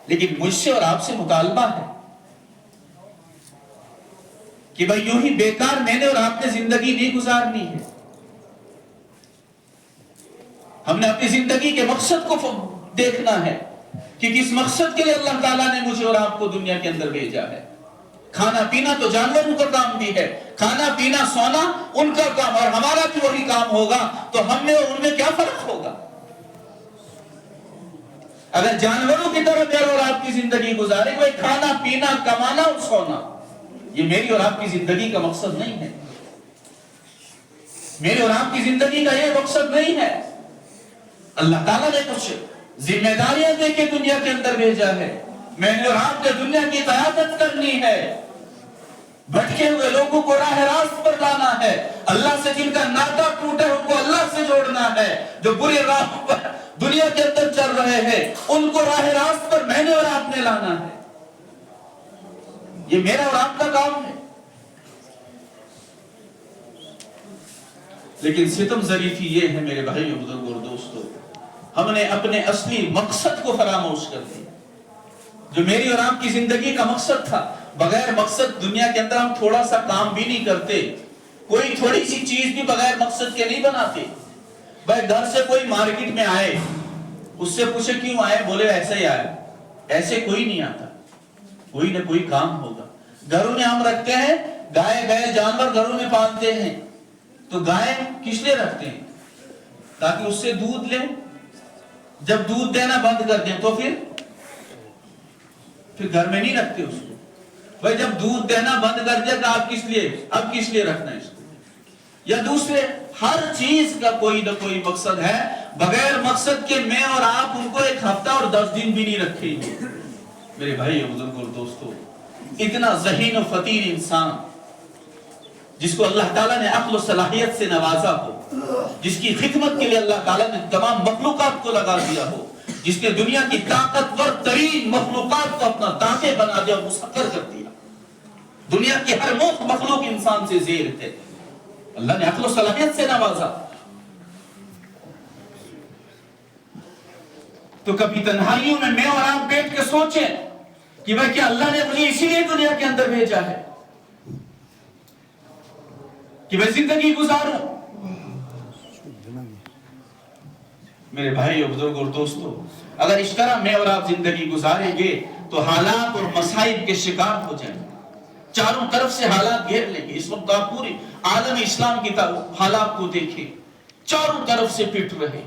لیکن مجھ سے اور آپ سے مطالبہ ہے کہ بھائی یوں ہی بیکار میں نے اور آپ نے زندگی نہیں گزارنی ہے. ہم نے اپنی زندگی کے مقصد کو دیکھنا ہے کہ کس مقصد کے لیے اللہ تعالیٰ نے مجھے اور آپ کو دنیا کے اندر بھیجا ہے. کھانا پینا تو جانوروں کا کام بھی ہے، کھانا پینا سونا ان کا کام، اور ہمارا بھی وہی کام ہوگا، تو ہم میں اور ان میں کیا فرق ہوگا؟ اگر جانوروں کی طرح میرا اور آپ کی زندگی گزارے، کوئی کھانا پینا کمانا اور سونا، یہ میری اور آپ کی زندگی کا مقصد نہیں ہے. میری اور آپ کی زندگی کا یہ مقصد نہیں ہے. اللہ تعالیٰ نے کچھ ذمہ داریاں دے کے دنیا کے اندر بھیجا ہے. میں نے اور آپ نے دنیا کی قیادت کرنی ہے، بھٹکے ہوئے لوگوں کو راہ راست پر لانا ہے، اللہ سے جن کا ناطہ ٹوٹے ان کو اللہ سے جوڑنا ہے، جو بری راہ پر دنیا کے اندر چل رہے ہیں ان کو راہ راست پر میں نے اور آپ نے لانا ہے. یہ میرا اور آپ کا کام ہے. لیکن ستم ظریفی یہ ہے میرے بھائیو بزرگوں اور دوستو، ہم نے اپنے اصلی مقصد کو فراموش کر دیا. جو میری اور آپ کی زندگی کا مقصد تھا، بغیر مقصد دنیا کے اندر ہم تھوڑا سا کام بھی نہیں کرتے، کوئی تھوڑی سی چیز بھی بغیر مقصد کے نہیں بناتے. بھائی گھر سے کوئی مارکیٹ میں آئے، اس سے پوچھے کیوں آئے، بولے ایسے ہی آئے. ایسے کوئی نہیں آتا، کوئی نہ کوئی کام ہوگا. گھروں میں ہم رکھتے ہیں گائے گئے جانور، گھروں میں پالتے ہیں، تو گائے کس لیے رکھتے ہیں؟ تاکہ اس سے دودھ لیں. جب دودھ دینا بند کر دیں تو پھر گھر میں نہیں رکھتے اس کو. بھائی جب دودھ دینا بند کر دیا تو آپ کس لیے رکھنا ہے اس کو؟ یا دوسرے ہر چیز کا کوئی نہ کوئی مقصد ہے. بغیر مقصد کے میں اور آپ ان کو ایک ہفتہ اور 10 دن بھی نہیں رکھیں گے. میرے بھائی بزرگوں اور دوستو، اتنا ذہین و فطین انسان جس کو اللہ تعالیٰ نے عقل و صلاحیت سے نوازا ہو، جس کی خدمت کے لیے اللہ تعالیٰ نے تمام مخلوقات کو لگا دیا ہو، جس نے دنیا کی طاقتور ترین مخلوقات کو اپنا تابع بنا دیا اور مسخر کر دیا. دنیا کی ہر مخلوق انسان سے زیر تھے، اللہ نے عقل و صلاحیت سے نوازا. تو کبھی تنہائیوں میں اور آپ بیٹھ کے سوچیں کہ بھائی کیا اللہ نے مجھے اسی لیے دنیا کے اندر بھیجا ہے کہ میں زندگی گزاروں؟ میرے بھائی اور بزرگوں اور دوستو، اگر اس طرح میں اور آپ زندگی گزاریں گے تو حالات اور مصائب کے شکار ہو جائیں گے. چاروں طرف سے حالات گھیر لیں گے. اس وقت آپ پوری عالم اسلام کی حالات کو دیکھیں، چاروں طرف سے پٹ رہے،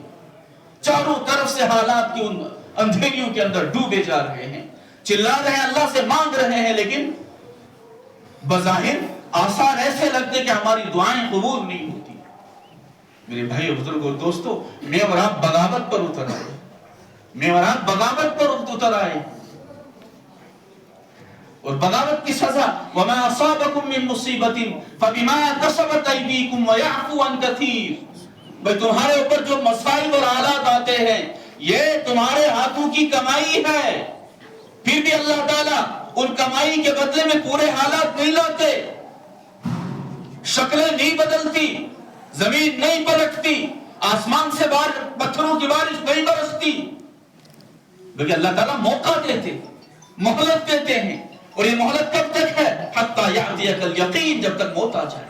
چاروں طرف سے حالات کی ان اندھیریوں کے اندر ڈوبے جا رہے ہیں. چلا رہے ہیں، اللہ سے مانگ رہے ہیں، لیکن بظاہر آثار ایسے لگتے کہ ہماری دعائیں قبول نہیں ہوتی. میرے بھائی اور بزرگوں اور دوستو، میں اور آپ بغاوت پر اتر آئے، میں اور آپ بغاوت پر اتر آئے، اور بغاوت کی سزا وَمَا أَصَابَكُم مِّن مُّصِيبَةٍ فَبِمَا كَسَبَتْ أَيْدِيكُمْ وَيَعْفُو عَن كَثِيرٍ. بھئی تمہارے اوپر جو مصائب اور حالات آتے ہیں یہ تمہارے ہاتھوں کی کمائی ہے. پھر بھی اللہ تعالیٰ ان کمائی کے بدلے میں پورے حالات نہیں لاتے، شکلیں نہیں بدلتی، زمین نہیں پلٹتی، آسمان سے پتھروں کی بارش نہیں برستی، بلکہ اللہ تعالیٰ موقع دیتے، مہلت دیتے ہیں. اور یہ مہلت کب تک ہے؟ حتی یأتیک الیقین، جب تک موت آ جائے.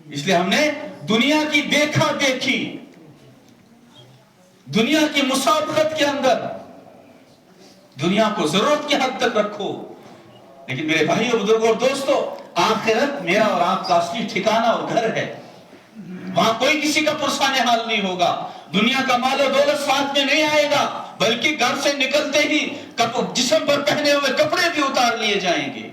اس لیے ہم نے دنیا کی دیکھا دیکھی، دنیا کی مسابقت کے اندر دنیا کو ضرورت کی حد تک رکھو. لیکن میرے بھائیو بزرگوں اور دوستو، آخرت میرا اور آپ کا اصلی ٹھکانہ اور گھر ہے. وہاں کوئی کسی کا پرسان حال نہیں ہوگا. دنیا کا مال و دولت ساتھ میں نہیں آئے گا، بلکہ گھر سے نکلتے ہی جسم پر پہنے ہوئے کپڑے بھی اتار لیے جائیں گے.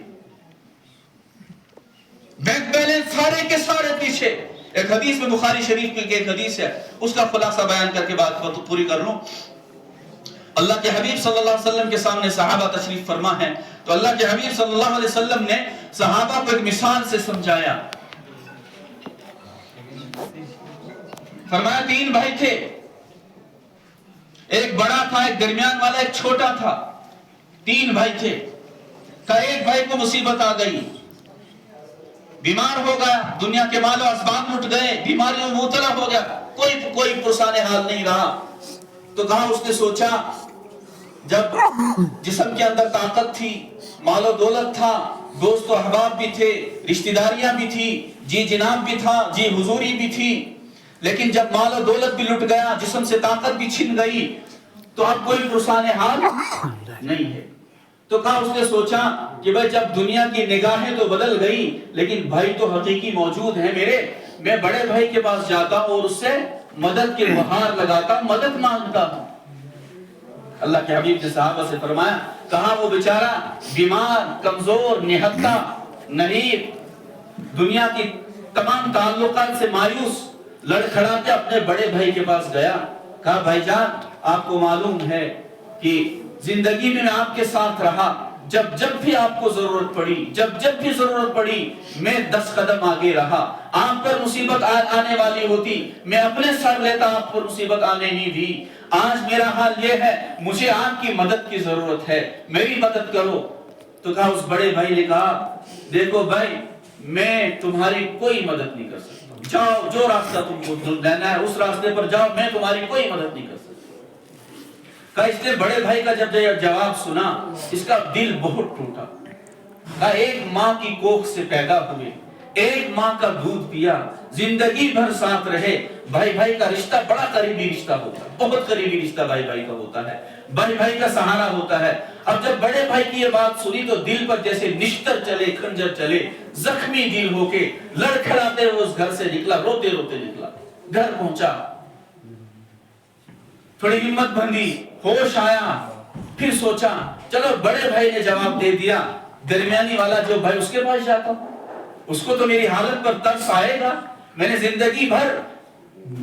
بینک بیلنس سارے کے سارے پیچھے. ایک حدیث میں بخاری شریف میں ایک حدیث ہے، اس کا خلاصہ بیان کر کے بات پوری کر لوں. اللہ کے حبیب صلی اللہ علیہ وسلم کے سامنے صحابہ تشریف فرما ہے، تو اللہ کے حبیب صلی اللہ علیہ وسلم نے صحابہ کو ایک مثال سے سمجھایا. فرمایا 3 بھائی تھے، ایک بڑا تھا، ایک درمیان والا، ایک چھوٹا تھا. 3 بھائی تھے. ایک بھائی کو مصیبت آ گئی، بیمار ہو گیا, دنیا کے مال و اسباب لٹ گئے, بیماریوں میں مبتلا ہو گیا, کوئی پرسان حال نہیں رہا. تو کہا اس نے سوچا, جب جسم کے اندر طاقت تھی, مال و دولت تھا, دوست و احباب بھی تھے, رشتہ داریاں بھی تھی, جی جناب بھی تھا, جی حضوری بھی تھی, لیکن جب مال و دولت بھی لٹ گیا, جسم سے طاقت بھی چھن گئی, تو اب کوئی پرسان حال نہیں ہے. تو کہا اس نے سوچا کہ بھائی جب دنیا کی نگاہیں تو بدل گئی, لیکن بھائی تو حقیقی موجود ہیں میرے, میں بڑے بھائی کے پاس جاتا ہوں اور اس سے مدد کی گہار لگاتا ہوں, مدد مانگتا ہوں. اللہ کے حبیب نے صحابہ سے فرمایا, کہا وہ بیچارہ بیمار, کمزور, نہتا, نحیف, دنیا کی تمام تعلقات سے مایوس, لڑکھڑا کے اپنے بڑے بھائی کے پاس گیا. کہا بھائی جان, آپ کو معلوم ہے کہ زندگی میں آپ کے ساتھ رہا, جب بھی آپ کو ضرورت پڑی, جب بھی ضرورت پڑی, میں 10 قدم آگے رہا. آپ پر مصیبت آنے والی ہوتی, میں اپنے سر لیتا, آپ پر مصیبت آنے نہیں دی. آج میرا حال یہ ہے, مجھے آپ کی مدد کی ضرورت ہے, میری مدد کرو. تو کہا اس بڑے بھائی نے کہا, دیکھو بھائی, میں تمہاری کوئی مدد نہیں کر سکتا, جاؤ جو راستہ تم کو لینا ہے اس راستے پر جاؤ, میں تمہاری کوئی مدد نہیں کر سکتا. کہا اس نے بڑے بھائی کا جب جواب سنا, اس کا دل بہت ٹوٹا. کہا ایک ماں کی کوکھ سے پیدا ہوئے, ایک ماں کا دودھ پیا, زندگی بھر ساتھ رہے, بھائی بھائی کا رشتہ بڑا قریبی رشتہ ہوتا ہے, بہت قریبی رشتہ بھائی بھائی کا ہوتا ہے, بھائی بھائی کا سہارا ہوتا ہے. اب جب بڑے بھائی کی یہ بات سنی تو دل پر جیسے نشتر چلے, خنجر چلے, زخمی دل ہو کے لڑکھڑاتے ہوئے اس گھر سے نکلا, روتے روتے نکلا. گھر پہنچا, تھوڑی ہمت بندھی, ہوش آیا, پھر سوچا چلو بڑے بھائی نے جواب دے دیا, درمیانی والا جو بھائی اس کے پاس جاتا ہوں, اس کو تو میری حالت پر ترس آئے گا. میں نے زندگی بھر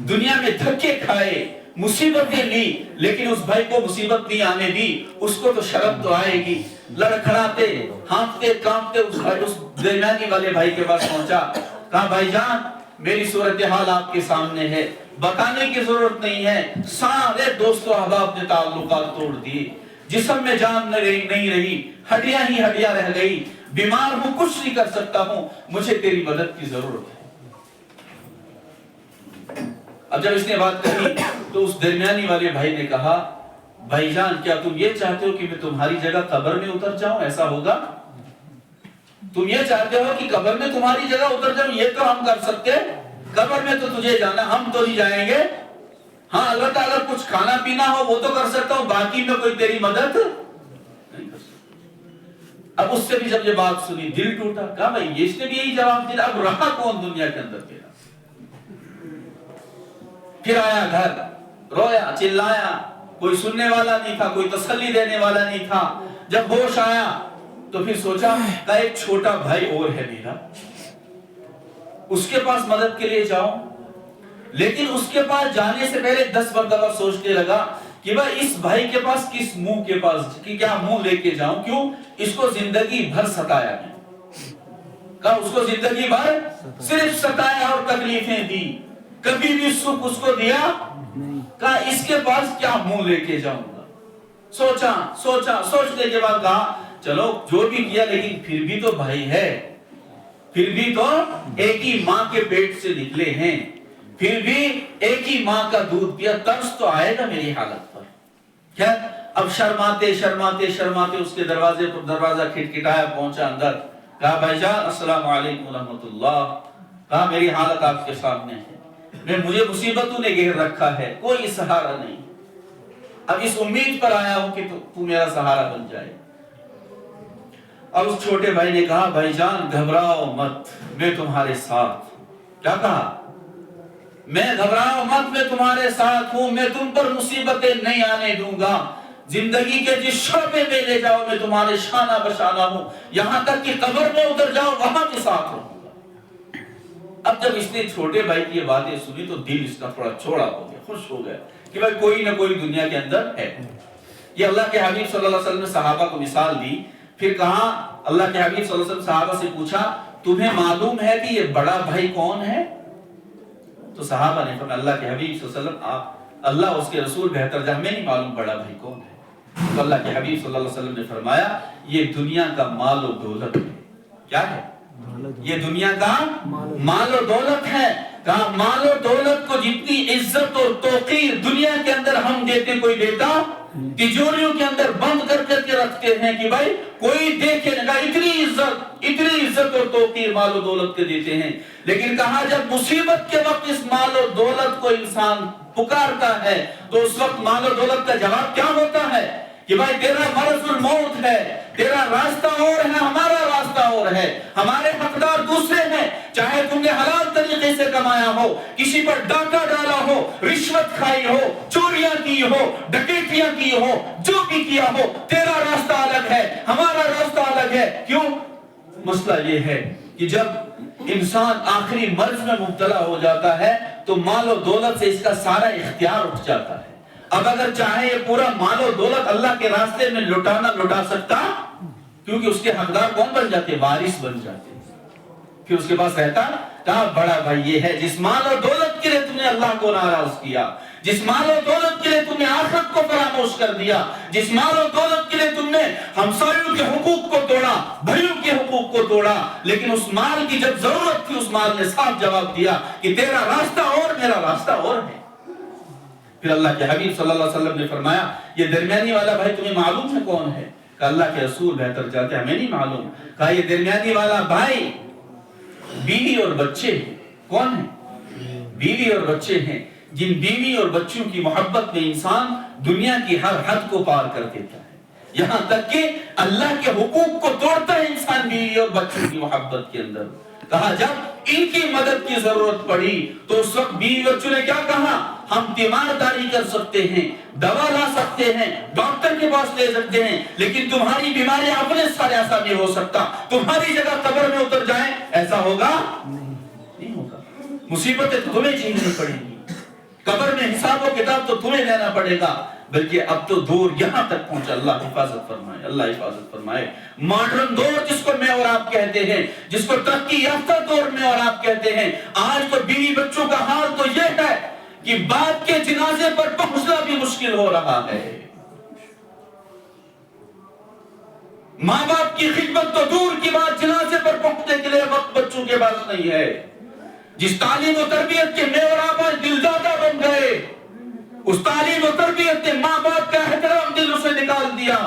دنیا میں دھکے کھائے, مصیبتیں لی, لیکن اس بھائی کو مصیبت نہیں آنے دی, اس کو تو شرم تو آئے گی. لڑکھڑاتے, ہانپتے کانپتے اس درمیانی والے بھائی کے پاس پہنچا. کہا بھائی جان, میری صورتحال آپ کے سامنے ہے, بتانے کی ضرورت نہیں ہے, سارے دوست و احباب نے تعلقات توڑ دیے, جسم میں جان نہیں رہی, ہڈیاں ہی ہڈیاں رہ گئی, بیمار ہوں, کچھ نہیں کر سکتا ہوں, مجھے تیری مدد کی ضرورت ہے. اب جب اس نے بات کہی تو اس درمیانی والے بھائی نے کہا, بھائی جان کیا تم یہ چاہتے ہو کہ میں تمہاری جگہ قبر میں اتر جاؤں؟ ایسا ہوگا؟ تم یہ چاہتے ہو کہ قبر میں تمہاری جگہ اتر جاؤں؟ یہ تو ہم کر سکتے, قبر میں تو تجھے جانا, ہم تو نہیں جائیں گے. ہاں البتہ اگر کچھ کھانا پینا ہو وہ تو کر سکتا ہوں, باقی میں کوئی تیری مدد نہیں کر سکتا. اب اس سے بھی جب یہ بات سنی دل ٹوٹا. کہا بھائی یہ اس نے بھی یہی جواب دیا, اب رہا کون دنیا کے اندر تیرا؟ پھر آیا گھر, رویا, چلایا, کوئی سننے والا نہیں تھا, کوئی تسلی دینے والا نہیں تھا. جب ہوش آیا تو پھر سوچا کہ ایک چھوٹا بھائی اور ہے میرا, اس کے پاس مدد کے لیے جاؤں. لیکن اس کے پاس جانے سے پہلے 10 مرتبہ سوچنے لگا کہ بھائی اس بھائی کے پاس کس منہ کے پاس, کیا منہ لے کے جاؤں, کیوں اس کو زندگی بھر ستایا میں. کہا اس کو زندگی بھر صرف ستایا اور تکلیفیں دی, کبھی بھی سکھ اس کو دیا. کہا اس کے پاس کیا منہ لے کے جاؤں گا. سوچنے کے بعد کہا چلو جو بھی کیا, لیکن پھر بھی تو بھائی ہے, پھر بھی تو ایک ہی ماں کے پیٹ سے نکلے ہیں, پھر بھی ایک ہی ماں کا دودھ پیا, ترس تو آئے گا میری حالت پر. کیا اب شرماتے شرماتے شرماتے اس کے دروازے پر دروازہ کھٹکھٹایا, پہنچا اندر. کہا بھائی جان السلام علیکم ورحمۃ اللہ. کہا میری حالت آپ کے سامنے ہے, مجھے مصیبتوں نے گھیر رکھا ہے, کوئی سہارا نہیں. اب اس امید پر آیا ہوں کہ تو میرا سہارا بن جائے. اب اس چھوٹے بھائی نے کہا بھائی جان گھبراؤ مت, میں تمہارے ساتھ. کیا کہا؟ میں گھبراؤ مت, میں تمہارے ساتھ ہوں, میں تم پر مصیبتیں نہیں آنے دوں گا. زندگی کے جس شعبے میں لے جاؤ میں تمہارے شانہ بشانہ ہوں, یہاں تک کہ قبر میں اتر جاؤ وہاں کے ساتھ ہوں. اب جب اس نے چھوٹے بھائی کی یہ باتیں سنی تو دل اس کا تھوڑا چھوڑا ہو گیا, خوش ہو گیا کہ بھائی کوئی نہ کوئی دنیا کے اندر ہے. یہ اللہ کے حبیب صلی اللہ علیہ وسلم نے صحابہ کو مثال دی. پھر کہا, اللہ کے حبیب صلی اللہ علیہ وسلم صحابہ سے پوچھا تمہیں معلوم ہے کہ یہ بڑا بھائی کون ہے؟ تو صحابہ نے فرمایا اللہ کے حبیب صلی اللہ علیہ وسلم, آپ اللہ اس کے رسول بہتر جانتے, ہمیں نہیں معلوم بڑا بھائی کون ہے. تو اللہ کے حبیب صلی اللہ علیہ وسلم نے فرمایا یہ دنیا کا مال و دولت ہے. کیا ہے؟ یہ دنیا کا مال و دولت ہے. کہا مال و دولت کو جتنی عزت اور توقیر دنیا کے اندر ہم دیتے کوئی دیتا تجوریوں کے اندر بند کر کے رکھتے ہیں کہ بھائی کوئی دیکھے نہ. اتنی عزت اور توقیر مال و دولت کے دیتے ہیں. لیکن کہا جب مصیبت کے وقت اس مال و دولت کو انسان پکارتا ہے تو اس وقت مال و دولت کا جواب کیا ہوتا ہے کہ بھائی تیرا مرض الموت ہے, تیرا راستہ اور ہے, ہمارا راستہ اور ہے, ہمارے حقدار دوسرے ہیں. چاہے تم نے حلال طریقے سے کمایا ہو, کسی پر ڈاکہ ڈالا ہو, رشوت کھائی ہو, چوریاں کی ہو, ڈکیتیاں کی ہو, جو بھی کیا ہو, تیرا راستہ الگ ہے, ہمارا راستہ الگ ہے. کیوں؟ مسئلہ یہ ہے کہ جب انسان آخری مرض میں مبتلا ہو جاتا ہے تو مال و دولت سے اس کا سارا اختیار اٹھ جاتا ہے. اب اگر چاہے یہ پورا مال و دولت اللہ کے راستے میں لٹا سکتا, کیونکہ اس کے حقدار کون بن جاتے؟ وارث بن جاتے. پھر اس کے پاس رہتا کہا بڑا بھائی یہ ہے جس مال و دولت کے لیے تم نے اللہ کو ناراض کیا, جس مال و دولت کے لیے تم نے آخرت کو فراموش کر دیا, جس مال و دولت کے لیے تم نے ہمسایوں کے حقوق کو توڑا, بھائیوں کے حقوق کو توڑا. لیکن اس مال کی جب ضرورت تھی اس مال نے صاف جواب دیا کہ تیرا راستہ اور میرا راستہ اور ہے. پھر اللہ کے حبیب صلی اللہ علیہ وسلم نے فرمایا یہ درمیانی والا بھائی تمہیں معلوم ہے کون ہے؟ کہ اللہ کے رسول بہتر جانتے ہیں, ہمیں نہیں معلوم. کہا یہ درمیانی والا بھائی بیوی اور بچے ہیں. کون ہیں؟ بیوی اور بچے ہیں, جن بیوی اور بچوں کی محبت میں انسان دنیا کی ہر حد کو پار کر دیتا ہے, یہاں تک کہ اللہ کے حقوق کو توڑتا ہے انسان بیوی اور بچوں کی محبت کے اندر. کہا جب ان کی مدد کی ضرورت پڑی تو اس وقت بیوی بچوں نے کیا کہا, ہم تیمارداری کر سکتے ہیں, دوا لا سکتے ہیں, ڈاکٹر کے پاس لے سکتے ہیں, لیکن تمہاری بیماری اپنے سارے ایسا نہیں ہو سکتا. تمہاری جگہ قبر میں اتر جائیں ایسا ہوگا نہیں ہوگا. مصیبتیں تمہیں جھیلنی پڑیں گی, قبر میں حساب و کتاب تو تمہیں لینا پڑے گا. بلکہ اب تو دور یہاں تک پہنچا. اللہ حفاظت فرمائے, اللہ حفاظت فرمائے. ماڈرن دور جس کو میں اور آپ کہتے ہیں, جس کو ترقی یافتہ دور میں اور آپ کہتے ہیں, آج تو بیوی بچوں کا حال تو یہ ہے کہ باپ کے جنازے پر پہنچنا بھی مشکل ہو رہا ہے. ماں باپ کی خدمت تو دور کی بات, جنازے پر پہنچنے کے لیے وقت بچوں کے پاس نہیں ہے. جس تعلیم و تربیت کے میں اور آپ آج دلدادہ بن گئے, اس تعلیم و تربیت نے ماں باپ کا احترام دلوں سے نکال دیا,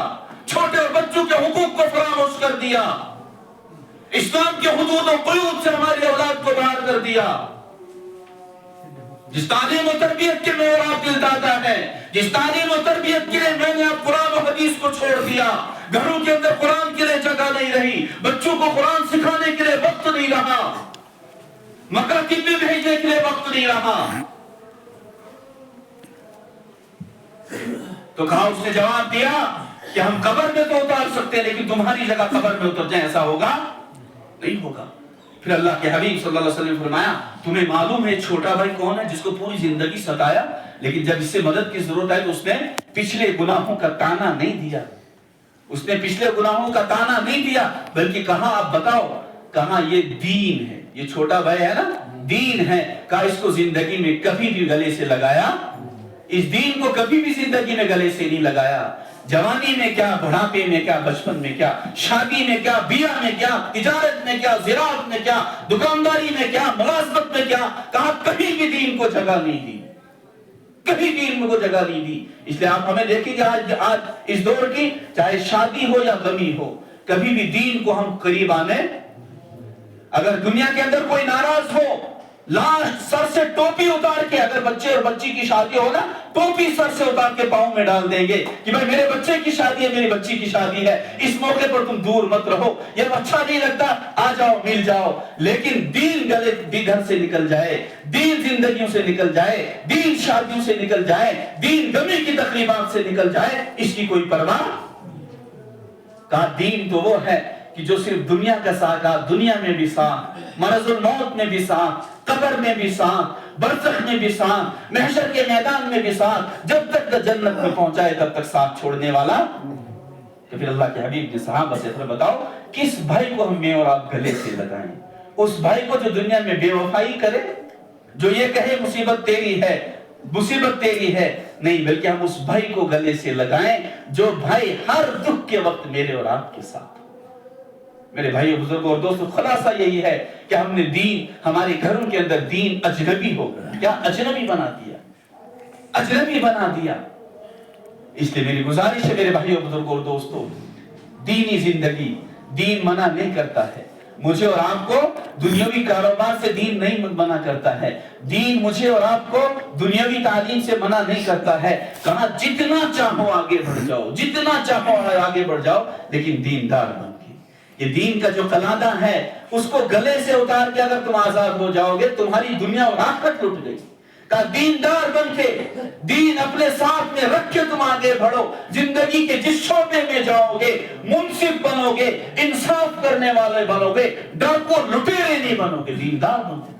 چھوٹے اور بچوں کے حقوق کو فراموش کر دیا, اسلام کے حدود و قیود سے ہماری اولاد کو باہر کر دیا. جس تعلیم و تربیت کے میں اور آپ دلدادہ ہیں, جس تعلیم و تربیت کے لیے میں نے آپ قرآن و حدیث کو چھوڑ دیا, گھروں کے اندر قرآن کے لیے جگہ نہیں رہی, بچوں کو قرآن سکھانے کے لیے وقت نہیں رہا, مکاتب میں بھیجنے کے لیے وقت نہیں رہا. تو کہا, اس نے جواب دیا کہ ہم قبر میں تو اتار سکتے ہیں لیکن تمہاری جگہ قبر میں اتر جائیں ایسا ہوگا نہیں ہوگا. پھر اللہ کے حبیب صلی اللہ علیہ وسلم نے فرمایا تمہیں معلوم ہے چھوٹا بھائی کون ہے جس کو پوری زندگی ستایا, لیکن جب اس سے مدد کی ضرورت آئی تو اس نے پچھلے گناہوں کا تانا نہیں دیا, اس نے پچھلے گناہوں کا تانا نہیں دیا, بلکہ کہا آپ بتاؤ, کہا یہ دین ہے, یہ چھوٹا بھائی ہے نا دین ہے. کہا اس کو زندگی میں کبھی بھی گلے سے لگایا, اس دین کو کبھی بھی زندگی میں گلے سے نہیں لگایا. جوانی میں کیا, بڑھاپے میں کیا, بچپن میں کیا, شادی میں کیا, بیاہ میں کیا, تجارت میں کیا, زراعت میں کیا, دکانداری میں کیا, ملازمت میں کیا, کہا کبھی بھی دین کو جگہ نہیں دی, کبھی دین کو جگہ نہیں دی. اس لیے آپ ہمیں دیکھیں گے آج اس دور کی چاہے شادی ہو یا غمی ہو, کبھی بھی دین کو ہم قریب آنے, اگر دنیا کے اندر کوئی ناراض ہو لاسٹ سر سے ٹوپی اتار کے, اگر بچے اور بچی کی شادی ہو نا ٹوپی سر سے اتار کے پاؤں میں ڈال دیں گے کہ بھائی میرے بچے کی شادی ہے, میری بچی کی شادی ہے, اس موقع پر تم دور مت رہو, یہ اچھا نہیں لگتا, آ جاؤ مل جاؤ. لیکن دین گلے گھر سے نکل جائے, دین زندگیوں سے نکل جائے, دین شادیوں سے نکل جائے, دین غمی کی تقریبات سے نکل جائے, اس کی کوئی پرواہ. کہا دین تو وہ ہے کہ جو صرف دنیا کا ساتھ, دنیا میں بھی ساتھ, مرض الموت میں بھی ساتھ, قبر میں بھی ساتھ, برزخ میں بھی ساتھ, محشر کے میدان میں بھی ساتھ, جب تک جنت میں پہنچائے تب تک ساتھ چھوڑنے والا. تو پھر اللہ کے حبیب نے صحابہ سے بتاؤ کس بھائی کو ہم میں اور آپ گلے سے لگائیں, اس بھائی کو جو دنیا میں بے وفائی کرے, جو یہ کہے مصیبت تیری ہے, مصیبت تیری ہے, نہیں بلکہ ہم اس بھائی کو گلے سے لگائیں جو بھائی ہر دکھ کے وقت میرے اور آپ کے ساتھ, میرے بھائیو بزرگوں اور دوستو، خلاصہ یہی ہے کہ ہم نے دین، ہمارے گھروں کے اندر دین اجنبی ہو گیا. کیا اجنبی بنا دیا؟ اجنبی بنا دیا. اس لیے میری گزارش ہے میرے بھائیو بزرگوں اور دوستو، دینی زندگی، دین منع نہیں کرتا ہے مجھے اور آپ کو دنیاوی کاروبار سے، دین نہیں منع کرتا ہے. دین مجھے اور آپ کو دنیاوی تعلیم سے منع نہیں کرتا ہے. کہا جتنا چاہو آگے بڑھ جاؤ، جتنا چاہو آگے بڑھ جاؤ، لیکن دیندار بن کے. یہ دین کا جو قلادہ ہے اس کو گلے سے اتار کے اگر تم آزاد ہو جاؤ گے، تمہاری دنیا اور آخرت لٹ گئی. کہا دیندار بن کے، دین اپنے ساتھ میں رکھ کے تم آگے بڑھو. زندگی کے جس شعبے میں جاؤ گے منصف بنو گے، انصاف کرنے والے بنو گے، ڈاکو لٹیرے نہیں بنو گے، دیندار بنو گے.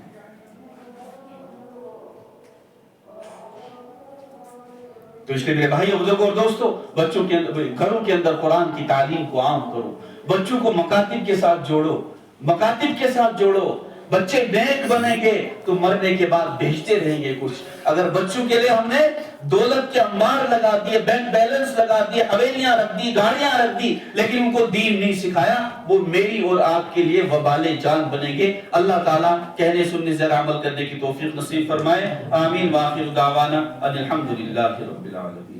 تو اس لیے میرے بھائیو بزرگوں اور دوستو، بچوں کے گھروں کے اندر قرآن کی تعلیم کو عام کرو. بچوں کو مکاتب کے ساتھ جوڑو، مکاتب کے ساتھ جوڑو. بچے نیک بنیں گے تو مرنے کے بعد بھیجتے رہیں گے کچھ. اگر بچوں کے لیے ہم نے دولت کے انبار لگا دیے، بینک بیلنس لگا دیے، حویلیاں رکھ دی، گاڑیاں رکھ دی، لیکن ان کو دین نہیں سکھایا، وہ میری اور آپ کے لیے وبال جان بنیں گے. اللہ تعالیٰ کہنے سننے سے عمل کرنے کی توفیق نصیب فرمائے. آمین. وآخر دعوانا الحمدللہ رب العالمین.